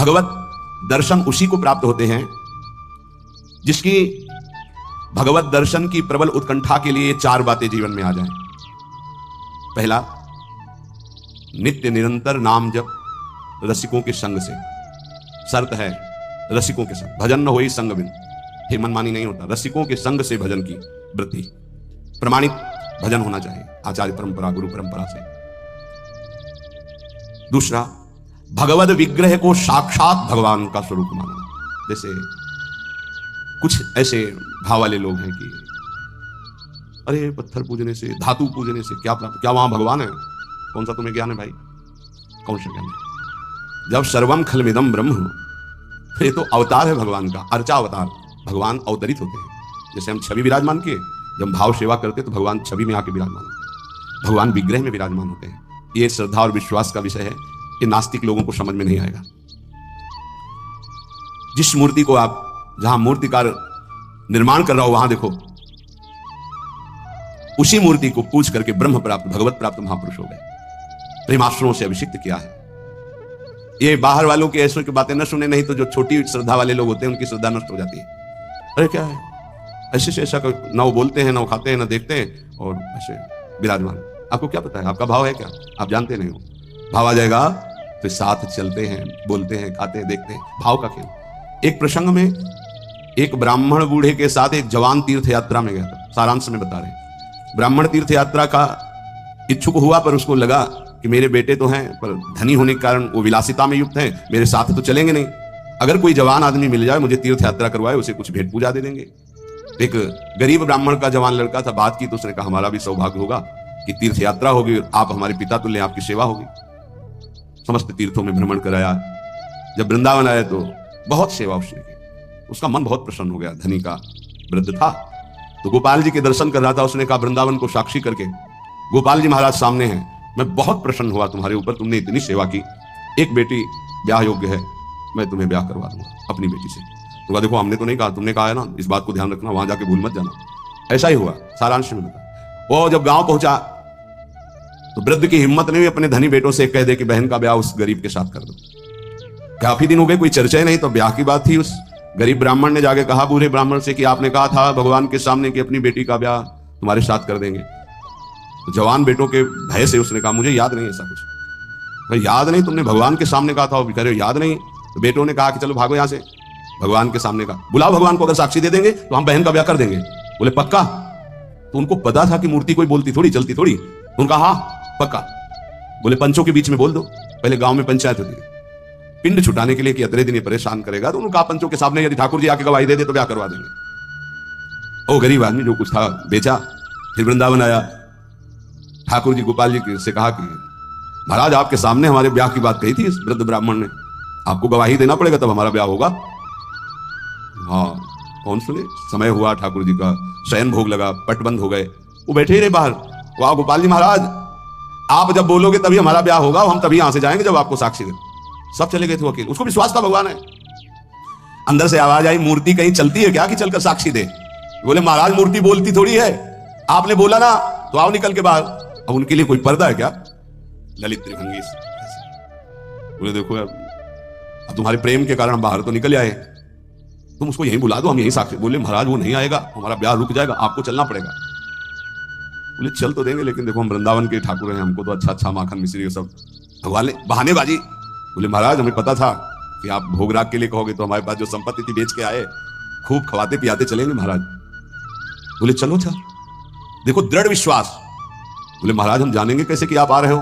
भगवत दर्शन उसी को प्राप्त होते हैं जिसकी भगवत दर्शन की प्रबल उत्कंठा के लिए 4 बातें जीवन में आ जाएं। पहला, नित्य निरंतर नाम जप रसिकों के संग से। शर्त है रसिकों के संग, भजन न होई संग बिन, हे मनमानी नहीं होता। रसिकों के संग से भजन की वृत्ति, प्रमाणित भजन होना चाहिए आचार्य परंपरा, गुरु परंपरा से। दूसरा, भगवद विग्रह को साक्षात भगवान का स्वरूप मानना। जैसे कुछ ऐसे भाव वाले लोग हैं कि अरे पत्थर पूजने से, धातु पूजने से क्या वहां भगवान है? कौन सा तुम्हें ज्ञान है भाई? कौन सा ज्ञान है? जब सर्वम खलमिदम ब्रह्म, ये तो अवतार है भगवान का, अर्चा अवतार। भगवान अवतरित होते हैं। जैसे हम छवि विराजमान किए, जब भाव सेवा करते तो भगवान छवि में आके विराजमान होते हैं, भगवान विग्रह में विराजमान होते हैं। ये श्रद्धा और विश्वास का विषय है, ये नास्तिक लोगों को समझ में नहीं आएगा। जिस मूर्ति को आप, जहां मूर्तिकार निर्माण कर रहा हो वहां देखो, उसी मूर्ति को पूज करके ब्रह्म प्राप्त, भगवत प्राप्त महापुरुष हो गए। प्रेमाश्रयों से अभिषिक्त किया है। ये बाहर वालों की ऐसों की बातें न सुने, नहीं तो जो छोटी श्रद्धा वाले लोग होते हैं उनकी श्रद्धा नष्ट हो जाती है। अरे क्या है, ऐसे से ऐसा ना वो बोलते हैं, ना वो खाते हैं, ना देखते हैं, और ऐसे विराजमान। आपको क्या पता है? आपका भाव है क्या? आप जानते नहीं हो। भाव आ जाएगा तो साथ चलते हैं, बोलते हैं, खाते हैं, देखते हैं, भाव का खेल। एक प्रसंग में एक ब्राह्मण बूढ़े के साथ एक जवान तीर्थ यात्रा में गया था। सारांश में बता रहे हैं। ब्राह्मण तीर्थ यात्रा का इच्छुक हुआ, पर उसको लगा कि मेरे बेटे तो हैं, पर धनी होने के कारण वो विलासिता में युक्त हैं, मेरे साथ तो चलेंगे नहीं। अगर कोई जवान आदमी मिल जाए, मुझे तीर्थ यात्रा करवाए, उसे कुछ भेंट पूजा दे देंगे। एक गरीब ब्राह्मण का जवान लड़का था। बात की तो उसने कहा हमारा भी सौभाग्य होगा कि तीर्थ यात्रा होगी, आप हमारे पिता तुल्य, आपकी सेवा होगी। समस्त तीर्थों में भ्रमण कराया। जब वृंदावन आया तो बहुत सेवा उसने की। उसका मन बहुत प्रसन्न हो गया। धनी का वृद्ध था तो गोपाल जी के दर्शन कर रहा था। उसने कहा वृंदावन को साक्षी करके, गोपाल जी महाराज सामने हैं, मैं बहुत प्रसन्न हुआ तुम्हारे ऊपर, तुमने इतनी सेवा की। एक बेटी ब्याह योग्य है, मैं तुम्हें ब्याह करवा दूंगा अपनी बेटी से। तो देखो हमने तो नहीं कहा, तुमने कहा है ना, इस बात को ध्यान रखना, वहां जाके भूल मत जाना। ऐसा ही हुआ। सारांश में बता। वो जब गांव पहुंचा तो वृद्ध की हिम्मत नहीं हुई अपने धनी बेटों से कह दे कि बहन का ब्याह उस गरीब के साथ कर दो। काफी दिन हो गए, कोई चर्चा ही नहीं, तो ब्याह की बात थी। उस गरीब ब्राह्मण ने जाके कहा बूढ़े ब्राह्मण से कि आपने कहा था भगवान के सामने कि अपनी बेटी का ब्याह तुम्हारे साथ कर देंगे। तो जवान बेटों के भय से उसने कहा मुझे याद नहीं ऐसा कुछ। याद नहीं? तुमने भगवान के सामने कहा था। वो कह रहे याद नहीं। तो बेटों ने कहा कि चलो भागो यहां से। भगवान के सामने कहा बुलाओ भगवान को, अगर साक्षी दे देंगे तो हम बहन का ब्याह कर देंगे। बोले पक्का? तो उनको पता था कि मूर्ति कोई बोलती थोड़ी, चलती थोड़ी। उनका हाँ पक्का। बोले पंचों के बीच में बोल दो। पहले गांव में पंचायत होती है पिंड छुटाने के लिए कि अतरे दिन ये परेशान करेगा, तो उन्होंने कहा पंचों के सामने यदि ठाकुर जी आके गवाही दे दे तो ब्याह करवा देंगे। ओ गरीब आदमी जो कुछ था बेचा, फिर वृंदावन आया। ठाकुर जी गोपाल जी से कहा कि महाराज आपके सामने हमारे ब्याह की बात कही थी इस वृद्ध ब्राह्मण ने, आपको गवाही देना पड़ेगा तब हमारा ब्याह होगा। हाँ कौन सुने। समय हुआ, ठाकुर जी का शयन भोग लगा, पट बंद हो गए, वो बैठे ही रहे बाहर। वाह गोपाल जी महाराज, आप जब बोलोगे तभी हमारा ब्याह होगा, हम तभी यहां से जाएंगे जब आपको साक्षी दे। सब चले गए थे वकील, उसको विश्वास था भगवान है। अंदर से आवाज आई मूर्ति कहीं चलती है क्या कि चलकर साक्षी दे? बोले महाराज मूर्ति बोलती थोड़ी है, आपने बोला ना तो आओ निकल के बाहर। अब उनके लिए कोई पर्दा है क्या? ललित त्रिभंगी। बोले देखो अब तुम्हारे प्रेम के कारण हम बाहर तो निकल आए, तुम उसको यहीं बुला दो, हम यहीं साक्षी। बोले महाराज वो नहीं आएगा, हमारा ब्याह रुक जाएगा, आपको चलना पड़ेगा। बोले चल तो देंगे, लेकिन देखो हम वृंदावन के ठाकुर हैं, हमको तो अच्छा अच्छा माखन मिश्री सब भगवान बहानेबाजी। बोले महाराज हमें पता था कि आप भोग राग के लिए कहोगे, तो हमारे पास जो संपत्ति थी बेच के आए, खूब खवाते पियाते चलेंगे महाराज। बोले चलो अच्छा, देखो दृढ़ विश्वास। बोले महाराज हम जानेंगे कैसे कि आप आ रहे हो?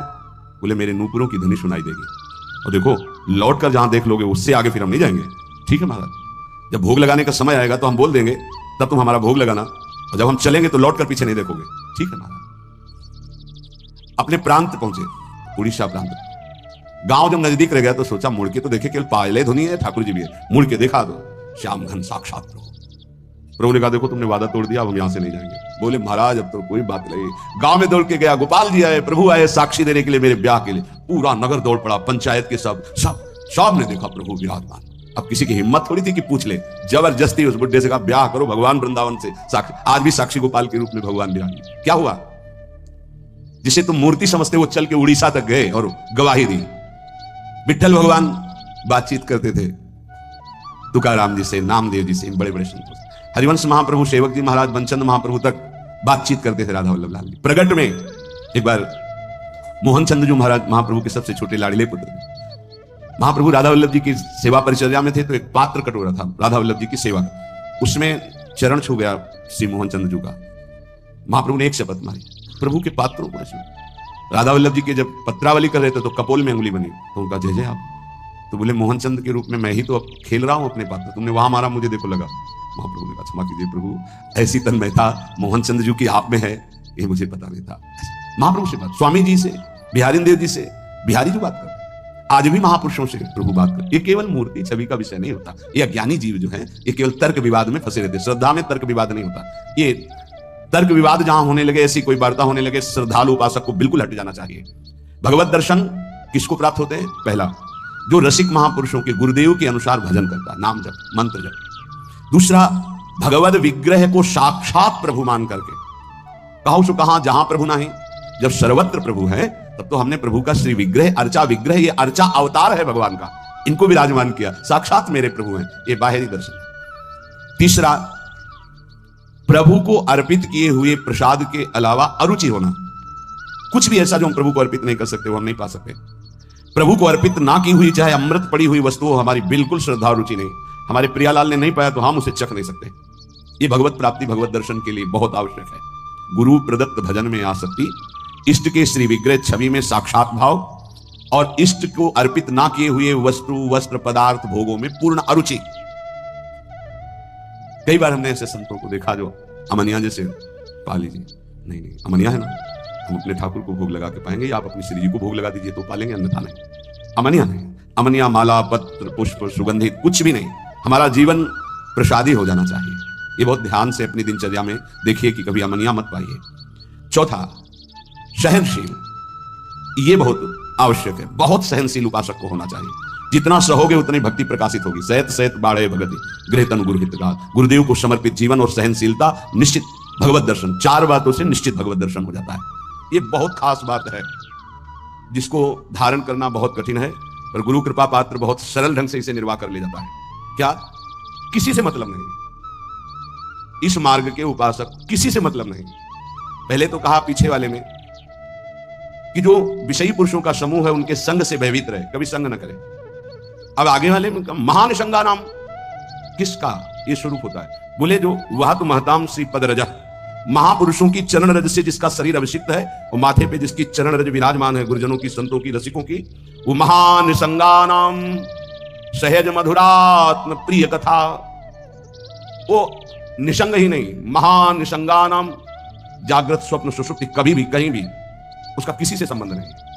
बोले मेरे नूपुरों की ध्वनि सुनाई देगी, और देखो लौट कर जहां देख लोगे उससे आगे फिर हम नहीं जाएंगे। ठीक है महाराज, जब भोग लगाने का समय आएगा तो हम बोल देंगे, तब तुम हमारा भोग लगाना, और जब हम चलेंगे तो लौट कर पीछे नहीं देखोगे। ठीक है महाराज। अपने प्रांत पहुंचे, उड़ीसा प्रांत। गांव जब नजदीक रह गया तो सोचा मुड़ के तो देखे, केवल पायले धुनी है, ठाकुर जी भी है। मुड़ के देखा तो श्याम घन साक्षात प्रभु। प्रभु ने कहा देखो तुमने वादा तोड़ दिया, हम यहां से नहीं जाएंगे। बोले महाराज अब तो कोई बात नहीं। गांव में दौड़ के गया, गोपाल जी आए, प्रभु आए साक्षी देने के लिए मेरे ब्याह के लिए। पूरा नगर दौड़ पड़ा, पंचायत के सब ने देखा प्रभु विराजमान। अब किसी की हिम्मत थोड़ी थी कि पूछ ले, जबरदस्ती उस बुड्ढे से कहा ब्याह करो भगवान वृंदावन से साक्षी। आज भी साक्षी गोपाल के रूप में भगवान विराजमान। क्या हुआ? जिसे तुम मूर्ति समझते वो चल के उड़ीसा तक गए और गवाही दी। विठ्ठल भगवान बातचीत करते थे तुकाराम जी से, नामदेव जी से, बड़े बड़े संतों से। हरिवंश महाप्रभु, सेवक जी महाराज, बंचंद महाप्रभु तक बातचीत करते थे राधा वल्लभ लाल जी। प्रगट में एक बार मोहन चंद्र जी महाराज महाप्रभु के सबसे छोटे लाड़िले पुत्र थे। महाप्रभु राधा वल्लभ जी की सेवा परिचर्या में थे, तो एक पात्र कटोरा था राधा वल्लभ जी की सेवा, उसमें चरण छू गया श्री मोहन चंद्र जी का। महाप्रभु ने एक शपथ मारी, प्रभु के पात्रों को ऐसे। राधा वल्लभ जी के जब पत्रावली कर रहे थे तो कपोल में अंगुली बनी, तो उनका जय जय आप। तो बोले मोहन चंद्र के रूप में मैं ही तो अब खेल रहा हूं अपने पात्र, तुमने वहां मारा, मुझे देखो लगा। महाप्रभु ने कहा क्षमा कीजिए प्रभु, ऐसी तन्मयता मोहन चंद्र जी की आप में है, ये मुझे पता नहीं था। महाप्रभु से बात, स्वामी जी से, बिहारी देव जी से, बिहारी जी बात कर, आज भी महापुरुषों से प्रभु बात कर। ये केवल मूर्ति छवि का विषय नहीं होता। ये अज्ञानी जीव जो है ये केवल तर्क विवाद में फंसे रहते। श्रद्धा में तर्क विवाद नहीं होता। ये तर्क विवाद जहां होने लगे, ऐसी कोई वार्ता होने लगे, श्रद्धालु उपासक को बिल्कुल हट जाना चाहिए। भगवत दर्शन किसको प्राप्त होते हैं? पहला, जो रसिक महापुरुषों के गुरुदेव के अनुसार भजन करता, नाम जप, मंत्र जप। दूसरा, भगवत विग्रह को साक्षात प्रभु मान करके, कहो सो कहां जहां प्रभु नहीं, जब सर्वत्र प्रभु है तब तो हमने प्रभु का श्री विग्रह, अर्चा विग्रह, ये अर्चा अवतार है भगवान का, इनको विराजमान किया, साक्षात मेरे प्रभु हैं, ये बाहरी दर्शन है। तीसरा, प्रभु को अर्पित किए हुए प्रसाद के अलावा अरुचि होना। कुछ भी ऐसा जो हम प्रभु को अर्पित नहीं कर सकते वो हम नहीं पा सकते। प्रभु को अर्पित ना की हुई चाहे अमृत पड़ी हुई वस्तु हमारी बिल्कुल श्रद्धा रुचि नहीं। हमारे प्रियालाल ने नहीं पाया तो हम उसे चख नहीं सकते। ये भगवत प्राप्ति, भगवत दर्शन के लिए बहुत आवश्यक है। गुरु प्रदत्त भजन में आसक्ति, इष्ट के श्री विग्रह छवि में साक्षात भाव, और इष्ट को अर्पित ना किए हुए वस्तु, वस्त्र, पदार्थ, भोगों में पूर्ण अरुचि। कई बार हमने ऐसे संतों को देखा जो अमनिया जैसे, पा लीजिए, नहीं नहीं अमनिया है ना, हम अपने ठाकुर को भोग लगा के पाएंगे, या आप अपनी श्री जी को भोग लगा दीजिए तो पालेंगे, अन्यथा नहीं। अमनिया नहीं, अमनिया माला, पत्र, पुष्प, सुगंधित कुछ भी नहीं। हमारा जीवन प्रसादी हो जाना चाहिए। ये बहुत ध्यान से अपनी दिनचर्या में देखिए कि कभी अमनिया मत पाइए। चौथा, सहनशील, ये बहुत आवश्यक है। बहुत सहनशील उपासक को होना चाहिए। जितना सहोगे उतनी भक्ति प्रकाशित होगी। सहत सहत बाढ़े भगति, गृह तन गुरु हितगार। गुरुदेव को समर्पित जीवन और सहनशीलता, निश्चित भगवत दर्शन। चार बातों से निश्चित भगवत दर्शन हो जाता है। ये बहुत खास बात है जिसको धारण करना बहुत कठिन है, पर गुरु कृपा पात्र बहुत सरल ढंग से इसे निर्वाह कर ले जाता है। क्या? किसी से मतलब नहीं। इस मार्ग के उपासक किसी से मतलब नहीं। पहले तो कहा पीछे वाले में कि जो विषयी पुरुषों का समूह है उनके संग से भयभीत रहे, कभी संग न करे। अब आगे वाले में महान संगा नाम किसका ये स्वरूप होता है? बोले जो वह तो महताम श्री पद रजा, महापुरुषों की चरण रज से जिसका शरीर अभिषिक्त है, वो माथे पे जिसकी चरण रज विराजमान है, गुरुजनों की, संतों की, रसिकों की, वो महान संगा नाम सहज मधुरात्म प्रिय कथा। वो निसंग ही नहीं, महान निसंगा नाम, जागृत स्वप्न सुषुप्ति, कभी भी कहीं भी उसका किसी से संबंध नहीं।